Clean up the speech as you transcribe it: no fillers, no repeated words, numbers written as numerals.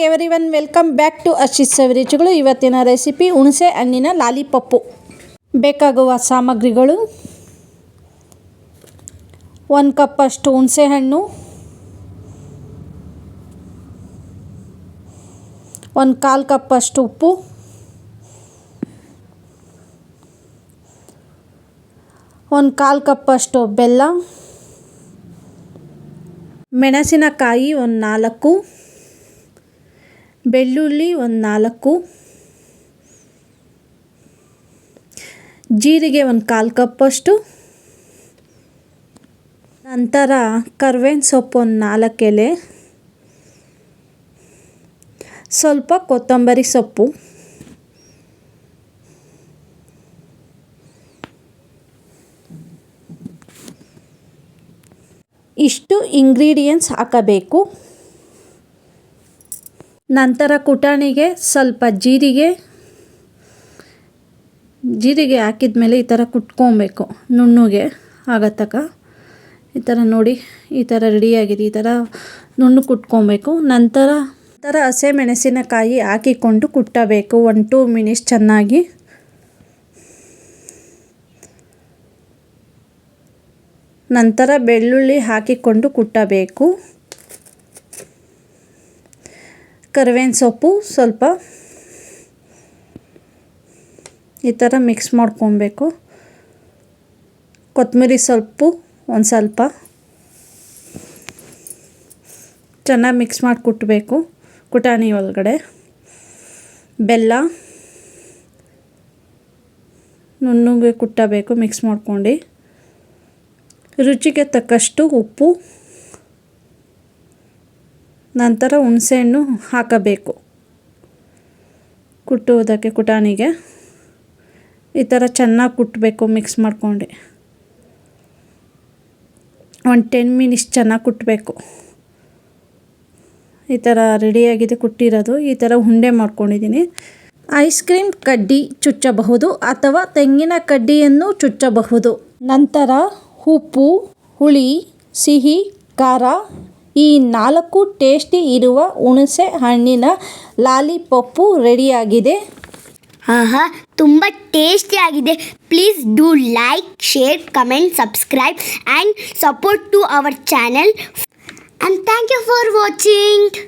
Everyone, welcome back to Arshith ಸವಿರುಚಿಗಳು. ಇವತ್ತಿನ recipe ಹುಣಸೆ ಹಣ್ಣಿನ ಲಾಲಿಪಪ್ಪು. ಬೇಕಾಗುವ ಸಾಮಗ್ರಿಗಳು: 1 ಕಪ್ ಅಷ್ಟು ಹುಣಸೆ ಹಣ್ಣು, 1/4 ಕಪ್ ಅಷ್ಟು ಉಪ್ಪು, 1/4 ಕಪ್ ಅಷ್ಟು ಬೆಲ್ಲ, ಮೆಣಸಿನಕಾಯಿ 4, ಬೆಳ್ಳುಳ್ಳಿ 4, ಜೀರಿಗೆ 1/4 ಕಪ್ ಅಷ್ಟು, ನಂತರ ಕರ್ಬೇವಿನ ಸೊಪ್ಪು 4 ಎಲೆ, ಸ್ವಲ್ಪ ಕೊತ್ತಂಬರಿ ಸೊಪ್ಪು, ಇಷ್ಟು ಇಂಗ್ರೀಡಿಯೆಂಟ್ಸ್ ಹಾಕಬೇಕು. ನಂತರ ಕುಟಾಣಿಗೆ ಸ್ವಲ್ಪ ಜೀರಿಗೆ ಹಾಕಿದ ಮೇಲೆ ಈ ಥರ ಕುಟ್ಕೊಬೇಕು. ನುಣ್ಣಗೆ ಆಗತ್ತಕ ಈ ಥರ ನೋಡಿ, ಈ ಥರ ರೆಡಿಯಾಗಿದೆ. ಈ ಥರ ನುಣ್ಣಗೆ ಕುಟ್ಕೊಬೇಕು. ನಂತರ ಹಸೆ ಮೆಣಸಿನಕಾಯಿ ಹಾಕಿಕೊಂಡು ಕುಟ್ಟಬೇಕು 1-2 ಮಿನಿಟ್ಸ್ ಚೆನ್ನಾಗಿ. ನಂತರ ಬೆಳ್ಳುಳ್ಳಿ ಹಾಕಿಕೊಂಡು ಕುಟ್ಟಬೇಕು. ಕರಿಬೇವಿನ ಸೊಪ್ಪು ಸ್ವಲ್ಪ ಈ ಥರ ಮಿಕ್ಸ್ ಮಾಡ್ಕೊಬೇಕು. ಕೊತ್ತಂಬರಿ ಸೊಪ್ಪು ಒಂದು ಸ್ವಲ್ಪ ಚೆನ್ನಾಗಿ ಮಿಕ್ಸ್ ಮಾಡಿ ಕುಟ್ಟಬೇಕು ಕುಟಾಣಿ ಒಳಗಡೆ. ಬೆಲ್ಲ ನುಣ್ಣಗೆ ಕುಟ್ಟಬೇಕು ಮಿಕ್ಸ್ ಮಾಡ್ಕೊಂಡು. ರುಚಿಗೆ ತಕ್ಕಷ್ಟು ಉಪ್ಪು. ನಂತರ ಹುಣಸೆಹಣ್ಣು ಹಾಕಬೇಕು ಕುಟ್ಟುವುದಕ್ಕೆ. ಕುಟಾಣಿಗೆ ಈ ಥರ ಚೆನ್ನಾಗಿ ಕುಟ್ಟಬೇಕು ಮಿಕ್ಸ್ ಮಾಡ್ಕೊಂಡು. 10 ಮಿನಿಟ್ಸ್ ಚೆನ್ನಾಗಿ ಕುಟ್ಟಬೇಕು. ಈ ಥರ ರೆಡಿಯಾಗಿದೆ ಕುಟ್ಟಿರೋದು. ಈ ಥರ ಉಂಡೆ ಮಾಡ್ಕೊಂಡಿದ್ದೀನಿ. ಐಸ್ ಕ್ರೀಮ್ ಕಡ್ಡಿ ಚುಚ್ಚಬಹುದು ಅಥವಾ ತೆಂಗಿನ ಕಡ್ಡಿಯನ್ನು ಚುಚ್ಚಬಹುದು. ನಂತರ ಉಪ್ಪು, ಹುಳಿ, ಸಿಹಿ, ಖಾರ ಈ 4 ಟೇಸ್ಟಿ ಇರುವ ಹುಣಸೆ ಹಣ್ಣಿನ ಲಾಲಿಪಪ್ಪು ರೆಡಿಯಾಗಿದೆ. ಆಹಾ, ತುಂಬ ಟೇಸ್ಟಿಯಾಗಿದೆ. Please do like, share, comment, subscribe and support to our channel. And thank you for watching.